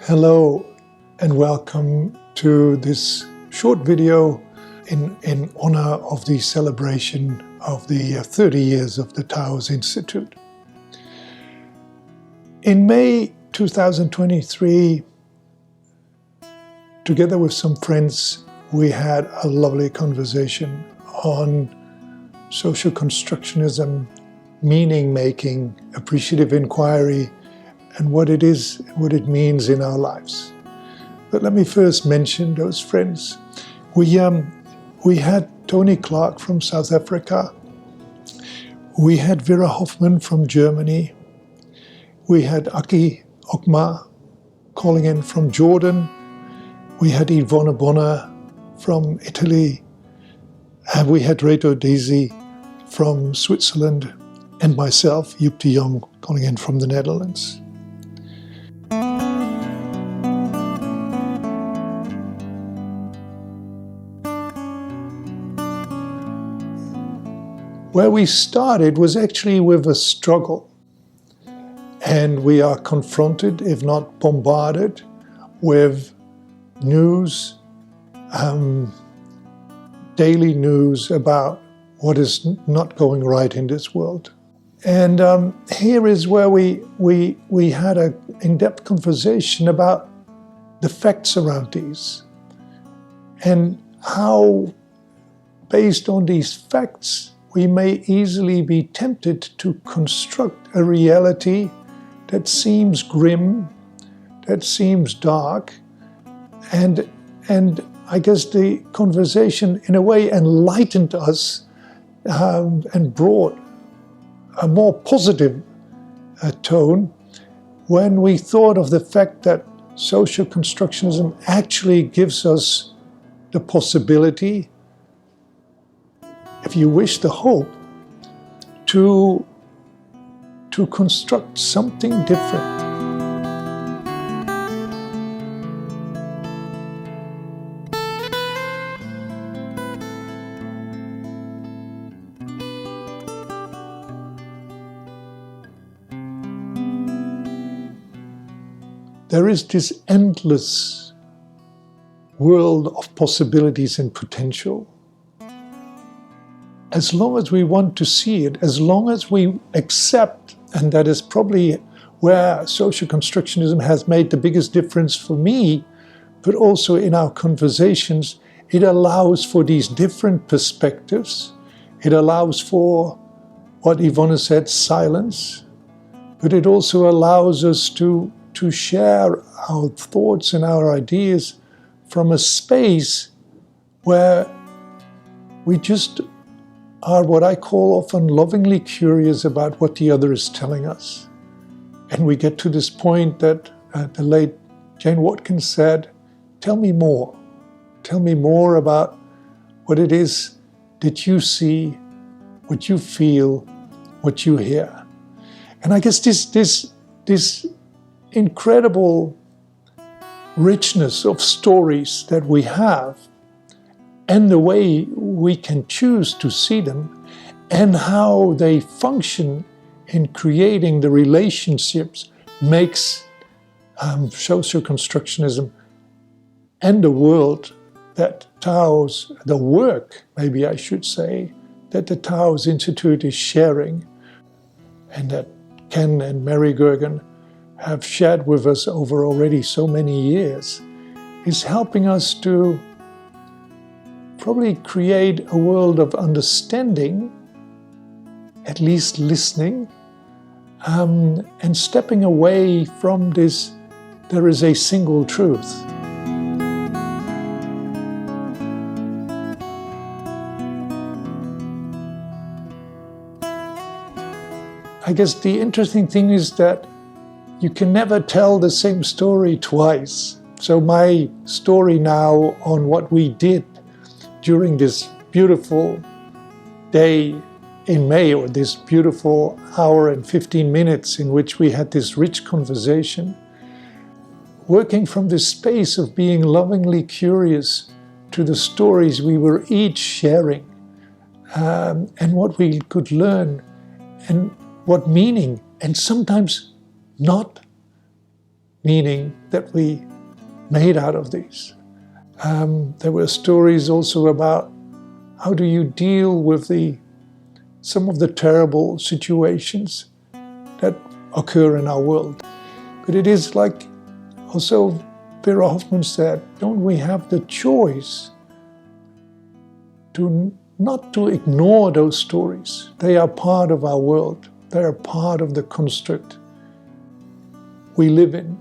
Hello and welcome to this short video in honor of the celebration of the 30 years of the Taos Institute. In May 2023, together with some friends, we had a lovely conversation on social constructionism, meaning-making, appreciative inquiry, and what it is, what it means in our lives. But let me first mention those friends. We had Tony Clark from South Africa. We had Vera Hofmann from Germany. We had Akkie Okma calling in from Jordan. We had Yvonne Bonner from Italy. And we had Reto Diezi from Switzerland. And myself, Jong, calling in from the Netherlands. Where we started was actually with a struggle. And we are confronted, if not bombarded, with news, daily news about what is not going right in this world. And here is where we had an in-depth conversation about the facts around these and how, based on these facts, we may easily be tempted to construct a reality that seems grim, that seems dark, and I guess the conversation in a way enlightened us and brought a more positive tone when we thought of the fact that social constructionism actually gives us the possibility, if you wish, the hope to construct something different. There is this endless world of possibilities and potential. As long as we want to see it, as long as we accept, and that is probably where social constructionism has made the biggest difference for me, but also in our conversations, it allows for these different perspectives. It allows for what Yvonne said, silence, but it also allows us to share our thoughts and our ideas from a space where we just are what I call often lovingly curious about what the other is telling us. And we get to this point that the late Jane Watkins said, tell me more. Tell me more about what it is that you see, what you feel, what you hear. And I guess this incredible richness of stories that we have, and the way we can choose to see them, and how they function in creating the relationships, makes social constructionism and the world that Taos, the work, maybe I should say, that the Taos Institute is sharing, and that Ken and Mary Gergen have shared with us over already so many years, is helping us to probably create a world of understanding, at least listening, and stepping away from this, there is a single truth. I guess the interesting thing is that you can never tell the same story twice. So my story now on what we did during this beautiful day in May, or this beautiful hour and 15 minutes in which we had this rich conversation, working from this space of being lovingly curious to the stories we were each sharing, and what we could learn, and what meaning, and sometimes not meaning that we made out of these. There were stories also about how do you deal with some of the terrible situations that occur in our world. But it is like also Vera Hofmann said, don't we have the choice to not to ignore those stories? They are part of our world. They are part of the construct we live in.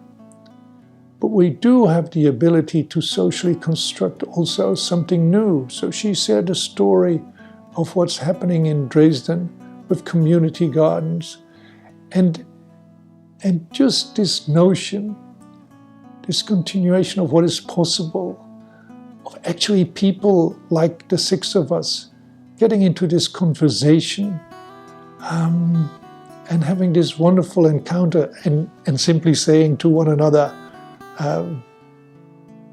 But we do have the ability to socially construct also something new. So she shared a story of what's happening in Dresden with community gardens. And just this notion, this continuation of what is possible, of actually people like the six of us getting into this conversation and having this wonderful encounter and simply saying to one another,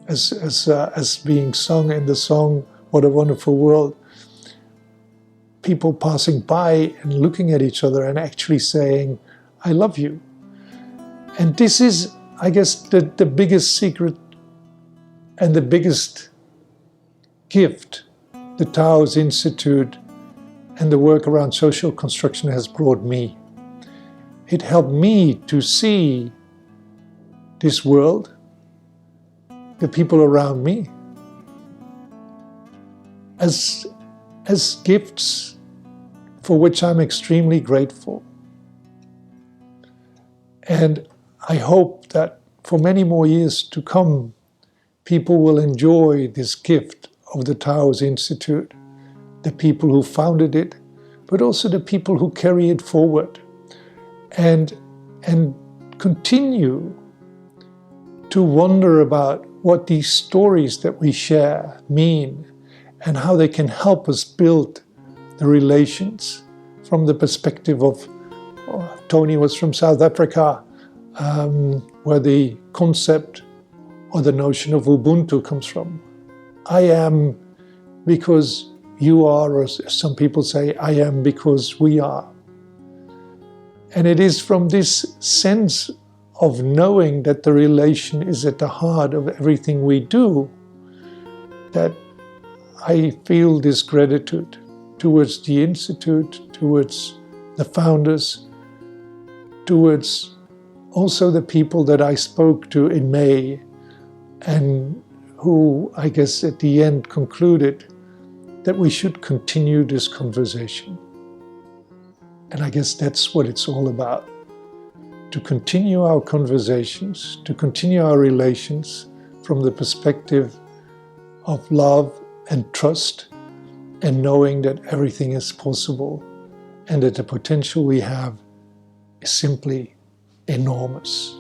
as being sung in the song, What a Wonderful World, people passing by and looking at each other and actually saying, I love you. And this is, I guess, the biggest secret and the biggest gift the Taos Institute and the work around social construction has brought me. It helped me to see this world, the people around me, as gifts for which I'm extremely grateful. And I hope that for many more years to come, people will enjoy this gift of the Taos Institute, the people who founded it, but also the people who carry it forward and continue to wonder about what these stories that we share mean and how they can help us build the relations from the perspective of, Tony was from South Africa, where the concept or the notion of Ubuntu comes from. I am because you are, or as some people say, I am because we are. And it is from this sense of knowing that the relation is at the heart of everything we do that I feel this gratitude towards the Institute, towards the founders, towards also the people that I spoke to in May and who, I guess, at the end concluded that we should continue this conversation. And I guess that's what it's all about. To continue our conversations, to continue our relations from the perspective of love and trust and knowing that everything is possible and that the potential we have is simply enormous.